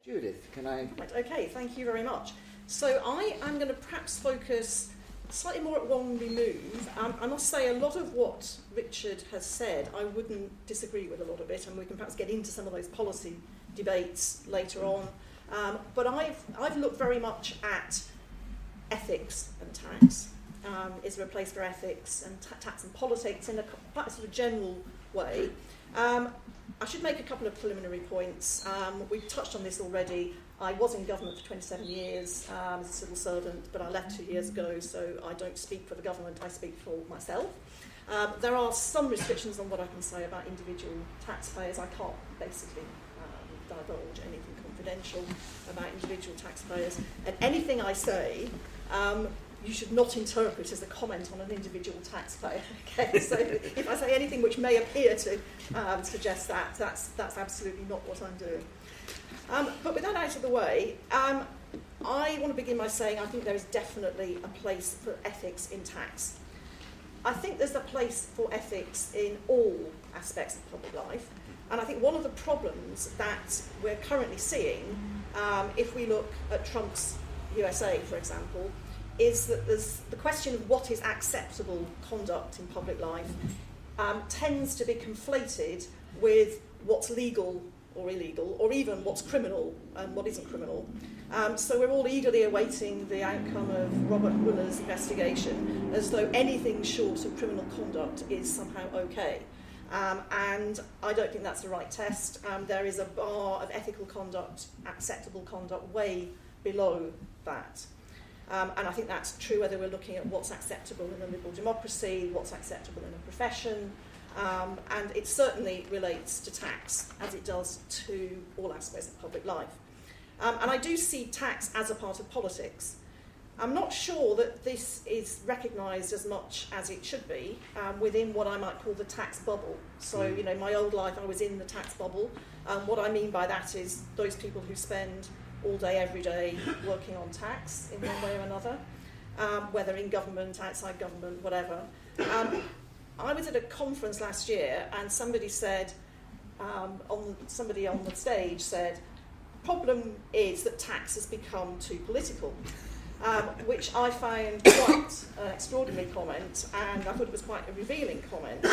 Judith, can I... Right, okay, thank you very much. So I am going to perhaps focus slightly more at one remove. I must say a lot of what Richard has said, I wouldn't disagree with a lot of it, and we can perhaps get into some of those policy debates later on. But I've looked very much at ethics and tax. Is there a place for ethics and tax and politics in quite a sort of general way? I should make a couple of preliminary points. We've touched on this already. I was in government for 27 years as a civil servant, but I left 2 years ago, so I don't speak for the government, I speak for myself. There are some restrictions on what I can say about individual taxpayers. I can't basically divulge anything confidential about individual taxpayers. And anything I say, you should not interpret as a comment on an individual taxpayer. Okay, so if I say anything which may appear to suggest that, that's absolutely not what I'm doing. But with that out of the way, I want to begin by saying I think there is definitely a place for ethics in tax. I think there's a place for ethics in all aspects of public life, and I think one of the problems that we're currently seeing, if we look at Trump's USA, for example, is that there's the question of what is acceptable conduct in public life tends to be conflated with what's legal or illegal, or even what's criminal and what isn't criminal. So we're all eagerly awaiting the outcome of Robert Mueller's investigation, as though anything short of criminal conduct is somehow okay. And I don't think that's the right test. There is a bar of ethical conduct, acceptable conduct, way below that. And I think that's true whether we're looking at what's acceptable in a liberal democracy, what's acceptable in a profession, and it certainly relates to tax, as it does to all aspects of public life. And I do see tax as a part of politics. I'm not sure that this is recognised as much as it should be within what I might call the tax bubble. So, you know, my old life I was in the tax bubble. What I mean by that is those people who spend all day, every day, working on tax in one way or another, whether in government, outside government, whatever. I was at a conference last year, and somebody said, somebody on the stage said, problem is that tax has become too political, which I found quite an extraordinary comment, and I thought it was quite a revealing comment.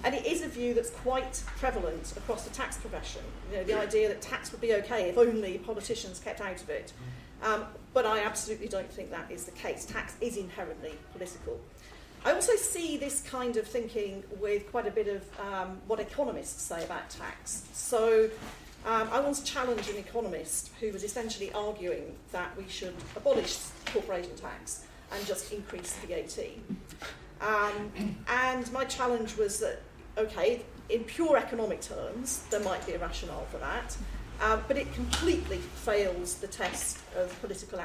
And it is a view that's quite prevalent across the tax profession. You know, the idea that tax would be okay if only politicians kept out of it. But I absolutely don't think that is the case. Tax is inherently political. I also see this kind of thinking with quite a bit of what economists say about tax. So I once challenged an economist who was essentially arguing that we should abolish corporation tax and just increase VAT. And my challenge was that, okay, in pure economic terms, there might be a rationale for that, but it completely fails the test of political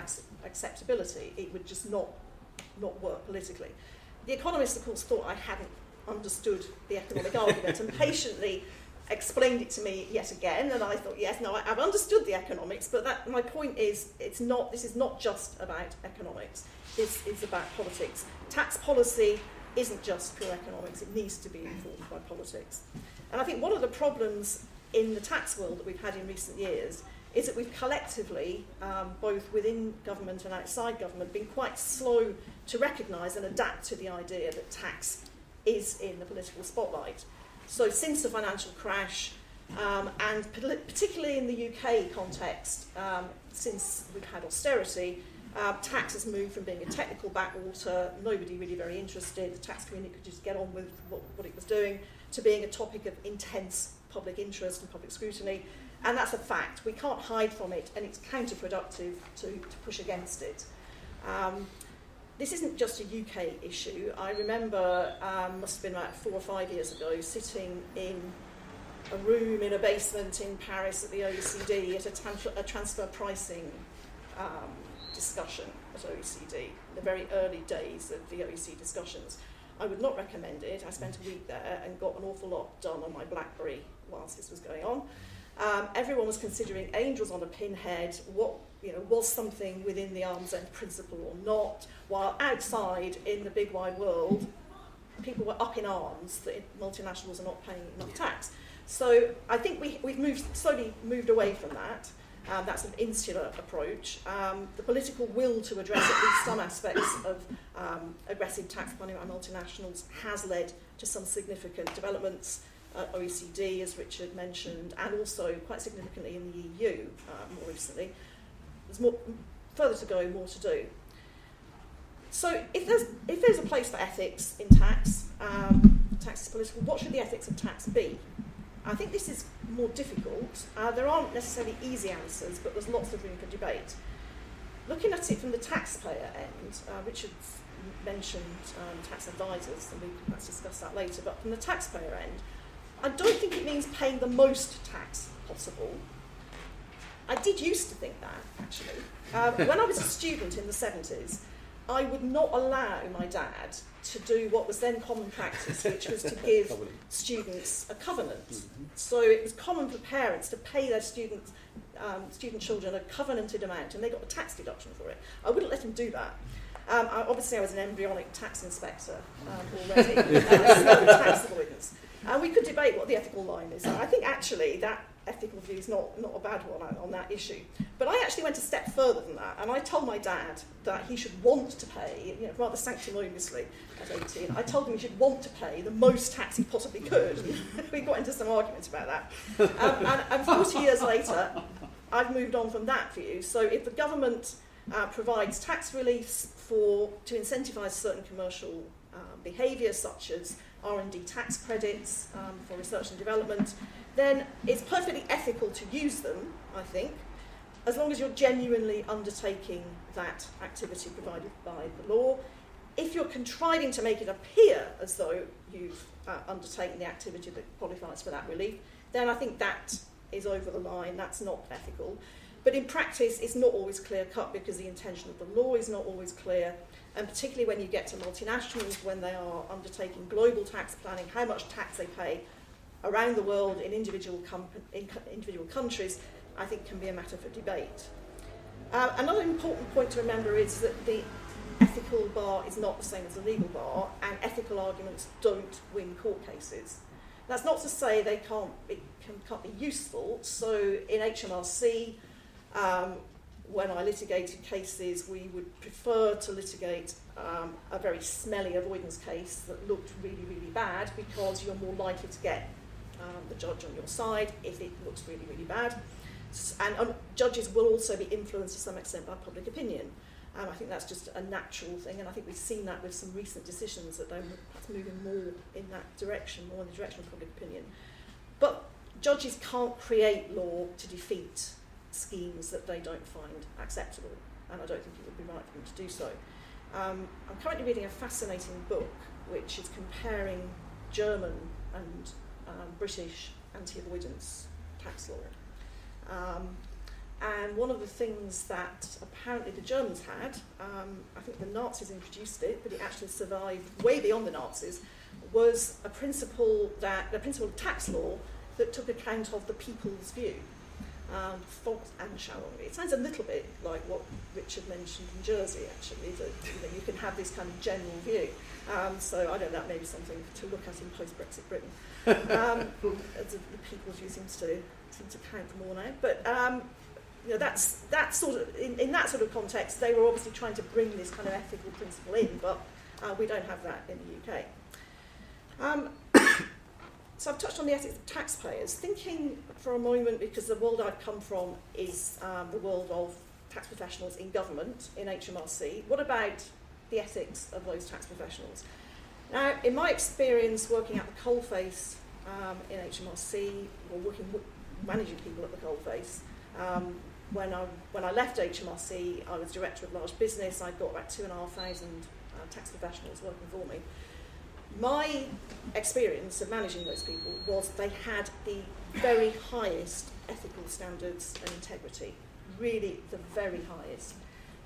acceptability. It would just not work politically. The economist, of course, thought I hadn't understood the economic argument and patiently explained it to me yet again, and I thought, yes, no, I've understood the economics, but my point is, this is not just about economics, this is about politics. Tax policy isn't just pure economics, it needs to be informed by politics. And I think one of the problems in the tax world that we've had in recent years is that we've collectively, both within government and outside government, been quite slow to recognise and adapt to the idea that tax is in the political spotlight. So since the financial crash, and particularly in the UK context, since we've had austerity, tax has moved from being a technical backwater, nobody really very interested, the tax community could just get on with what it was doing, to being a topic of intense public interest and public scrutiny. And that's a fact. We can't hide from it, and it's counterproductive to push against it. This isn't just a UK issue. I remember, must have been about 4 or 5 years ago, sitting in a room in a basement in Paris at the OECD at a transfer pricing discussion at OECD, the very early days of the OECD discussions. I would not recommend it. I spent a week there and got an awful lot done on my BlackBerry whilst this was going on. Everyone was considering angels on a pinhead, what was something within the arm's length principle or not, while outside in the big wide world, people were up in arms that multinationals are not paying enough tax. So I think we've slowly moved away from that. That's an insular approach. The political will to address at least some aspects of aggressive tax planning by multinationals has led to some significant developments at OECD, as Richard mentioned, and also quite significantly in the EU more recently. There's more, further to go, more to do. So if there's a place for ethics in tax, tax is political, what should the ethics of tax be? I think this is more difficult. There aren't necessarily easy answers, but there's lots of room for debate. Looking at it from the taxpayer end, Richard mentioned tax advisors, and we can perhaps discuss that later, but from the taxpayer end, I don't think it means paying the most tax possible. I did used to think that, actually. When I was a student in the 70s, I would not allow my dad to do what was then common practice, which was to give students a covenant. Mm-hmm. So it was common for parents to pay their student children a covenanted amount, and they got a tax deduction for it. I wouldn't let him do that. Obviously, I was an embryonic tax inspector already, so tax avoidance. And we could debate what the ethical line is. I think actually that ethical view is not a bad one on that issue. But I actually went a step further than that, and I told my dad that he should want to pay, rather sanctimoniously at 18, I told him he should want to pay the most tax he possibly could. We got into some arguments about that. And 40 years later, I've moved on from that view. So if the government provides tax reliefs to incentivise certain commercial behaviour, such as R&D tax credits for research and development, then it's perfectly ethical to use them, I think, as long as you're genuinely undertaking that activity provided by the law. If you're contriving to make it appear as though you've undertaken the activity that qualifies for that relief, then I think that is over the line, that's not ethical. But in practice, it's not always clear-cut because the intention of the law is not always clear, and particularly when you get to multinationals, when they are undertaking global tax planning, how much tax they pay around the world in individual countries, I think can be a matter for debate. Another important point to remember is that the ethical bar is not the same as the legal bar, and ethical arguments don't win court cases. That's not to say they can't be useful. So in HMRC, when I litigated cases, we would prefer to litigate a very smelly avoidance case that looked really, really bad, because you're more likely to get the judge on your side if it looks really, really bad. And judges will also be influenced to some extent by public opinion. I think that's just a natural thing, and I think we've seen that with some recent decisions that they're perhaps moving more in that direction, more in the direction of public opinion. But judges can't create law to defeat schemes that they don't find acceptable, and I don't think it would be right for them to do so. I'm currently reading a fascinating book which is comparing German and British anti-avoidance tax law. And one of the things that apparently the Germans had, I think the Nazis introduced it, but it actually survived way beyond the Nazis, was a principle of tax law that took account of the people's view. Volksanschauung. It sounds a little bit like what Richard mentioned in Jersey, actually, that you can have this kind of general view. So I don't know, that may be something to look at in post-Brexit Britain. The people's view seems to count for more now. But that's sort of in that sort of context, they were obviously trying to bring this kind of ethical principle in, but we don't have that in the UK. So I've touched on the ethics of taxpayers. Thinking for a moment, because the world I've come from is the world of tax professionals in government, in HMRC, what about the ethics of those tax professionals? Now, in my experience working at the coalface in HMRC, or managing people at the coalface, when I left HMRC, I was director of large business. I'd got about 2,500 tax professionals working for me. My experience of managing those people was they had the very highest ethical standards and integrity, really the very highest.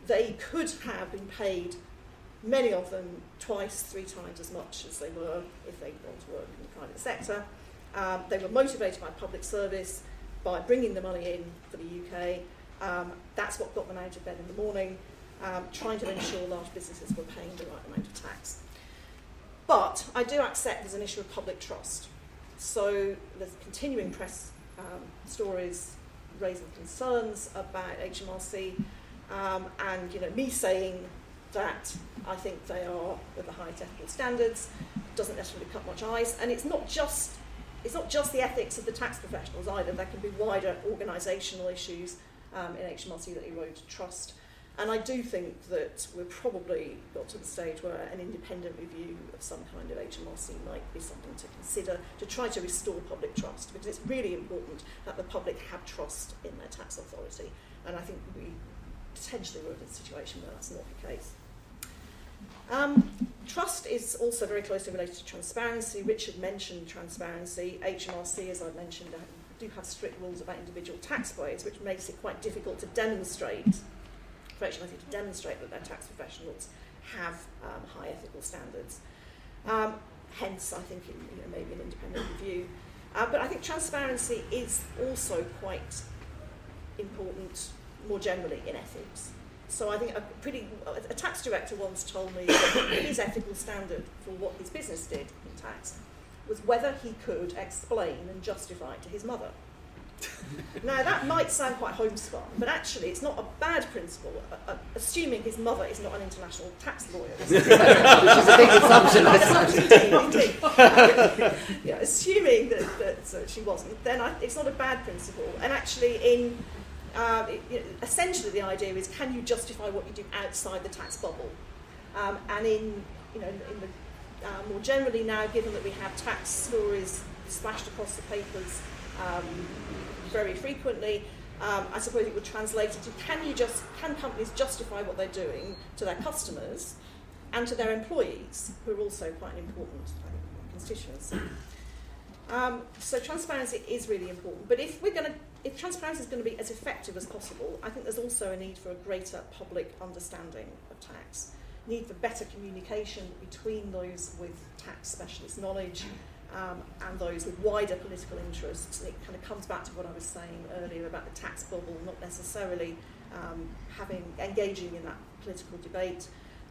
They could have been paid, many of them, twice, 3 times as much as they were if they gone to work in the private sector. They were motivated by public service, by bringing the money in for the UK. That's what got them out of bed in the morning, trying to ensure large businesses were paying the right amount of tax. But I do accept there's an issue of public trust. So there's continuing press stories raising concerns about HMRC, and me saying that I think they are with the highest ethical standards doesn't necessarily cut much ice, and it's not just the ethics of the tax professionals either. There can be wider organisational issues in HMRC that erode trust. And I do think that we've probably got to the stage where an independent review of some kind of HMRC might be something to consider to try to restore public trust, because it's really important that the public have trust in their tax authority. And I think we potentially were in a situation where that's not the case. Trust is also very closely related to transparency. Richard mentioned transparency. HMRC, as I mentioned, do have strict rules about individual taxpayers, which makes it quite difficult to demonstrate, for HMRC to demonstrate that their tax professionals have high ethical standards. Hence, I think maybe an independent review. But I think transparency is also quite important more generally in ethics. So I think a tax director once told me that his ethical standard for what his business did in tax was whether he could explain and justify it to his mother. Now that might sound quite homespun, but actually it's not a bad principle, assuming his mother is not an international tax lawyer. Which is a big assumption. Indeed. Assuming that she wasn't, then it's not a bad principle. And actually essentially the idea is, can you justify what you do outside the tax bubble? And more generally now, given that we have tax stories splashed across the papers very frequently, I suppose it would translate into, can companies justify what they're doing to their customers and to their employees, who are also quite an important constituency. So transparency is really important, but if transparency is going to be as effective as possible, I think there's also a need for a greater public understanding of tax, need for better communication between those with tax specialist knowledge and those with wider political interests. It kind of comes back to what I was saying earlier about the tax bubble, not necessarily engaging in that political debate.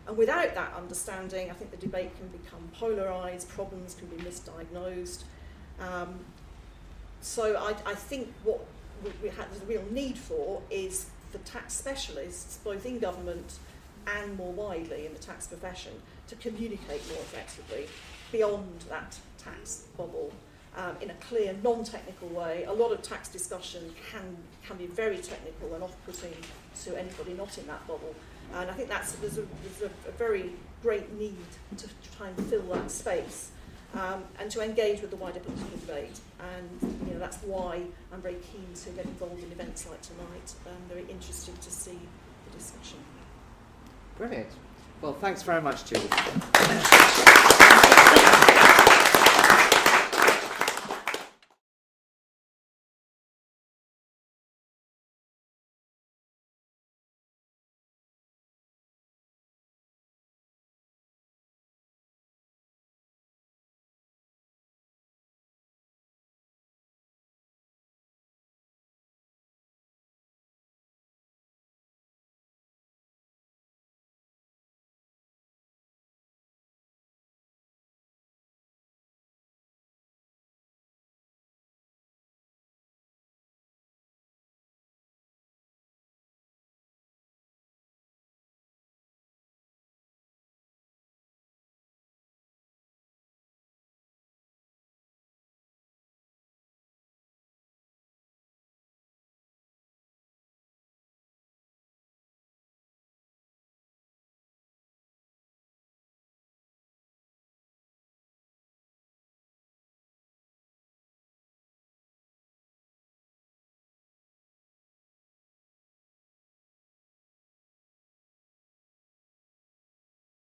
And without that understanding, I think the debate can become polarised, problems can be misdiagnosed. So I think what there's a real need for is for tax specialists, both in government and more widely in the tax profession, to communicate more effectively beyond that tax bubble in a clear, non-technical way. A lot of tax discussion can be very technical and off-putting to anybody not in that bubble. And I think there's a very great need to try and fill that space. And to engage with the wider political debate. And that's why I'm very keen to get involved in events like tonight. Very interested to see the discussion. Brilliant. Well, thanks very much, Judith.